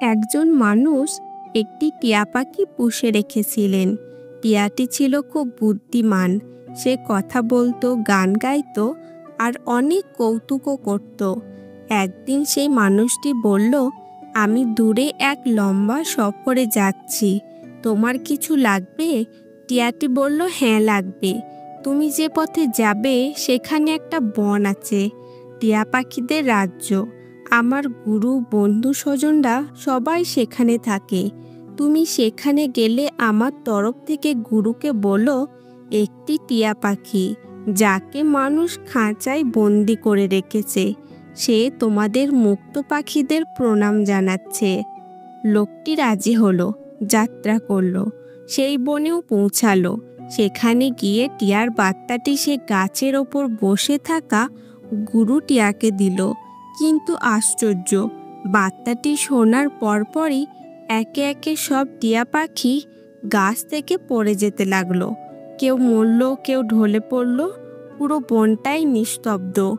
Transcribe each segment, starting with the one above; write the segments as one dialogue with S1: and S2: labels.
S1: একজন মানুষ একটি টিয়া পাখি পুষে রেখেছিলেন। টিয়াটি ছিল খুব বুদ্ধিমান। সে কথা বলতো, গান গাইতো আর অনেক কৌতুকও করত। একদিন সেই মানুষটি বলল, আমি দূরে এক লম্বা সফরে যাচ্ছি, তোমার কিছু লাগবে? টিয়াটি বলল, হ্যাঁ লাগবে। তুমি যে পথে যাবে সেখানে একটা বন আছে, টিয়া পাখিদের রাজ্য। আমার গুরু, বন্ধু স্বজনরা সবাই সেখানে থাকে। তুমি সেখানে গেলে আমার তরফ থেকে গুরুকে বলো, একটি টিয়া পাখি যাকে মানুষ খাঁচায় বন্দি করে রেখেছে, সে তোমাদের মুক্ত পাখিদের প্রণাম জানাচ্ছে। লোকটি রাজি হলো, যাত্রা করলো। সেই বনেও পৌঁছালো। সেখানে গিয়ে টিয়ার বার্তাটি সে গাছের ওপর বসে থাকা গুরু টিয়াকে দিল। কিন্তু আশ্চর্য, বার্তাটি শোনার পরপরই একে একে সব টিয়া পাখি গাছ থেকে পড়ে যেতে লাগলো। কেউ মরল, কেউ ঢলে পড়ল। পুরো বনটাই নিস্তব্ধ।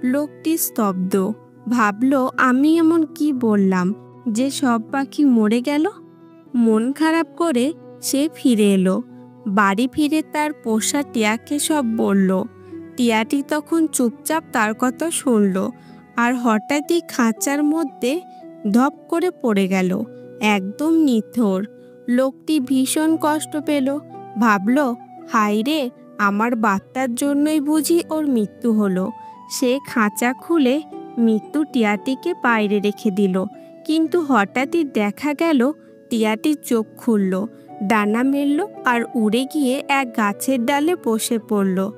S1: লোকটি স্তব্ধ, ভাবল, আমি এমন কি বললাম যে সব পাখি মরে গেল? মন খারাপ করে সে ফিরে এলো। বাড়ি ফিরে তার পোষা টিয়াকে সব বলল। টিয়াটি তখন চুপচাপ তার কথা শুনল, আর হঠাৎই খাঁচার মধ্যে ধপ করে পড়ে গেল, একদম নিথর। লোকটি ভীষণ কষ্ট পেল। ভাবল, হায় রে, আমার বার্তার জন্যই বুঝি ওর মৃত্যু হলো। সে খাঁচা খুলে মৃত্যু টিয়াটিকে বাইরে রেখে দিল। কিন্তু হঠাৎই দেখা গেল টিয়াটির চোখ খুলল, ডানা মেলল আর উড়ে গিয়ে এক গাছের ডালে বসে পড়ল।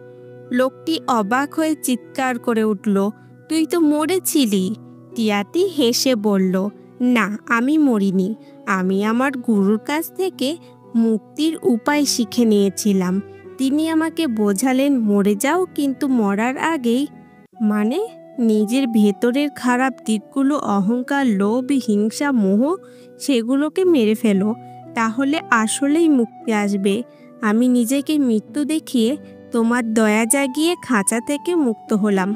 S1: লোকটি অবাক হয়ে চিৎকার করে উঠল, তুই তো মরেছিলি। টিয়াটি হেসে বলল, না, আমি মরিনি। আমি আমার গুরুর কাছ থেকে মুক্তির উপায় শিখে নিয়েছিলাম। তিনি আমাকে বোঝালেন, মরে যাও, কিন্তু মরার আগেই, মানে নিজের ভেতরের খারাপ দিকগুলো, অহংকার, লোভ, হিংসা, মোহ, সেগুলোকে মেরে ফেলো, তাহলে আসলেই মুক্তি আসবে। আমি নিজেকে মৃত্যু দেখিয়ে তোমার দয়া জাগিয়ে খাঁচা থেকে মুক্ত হলাম।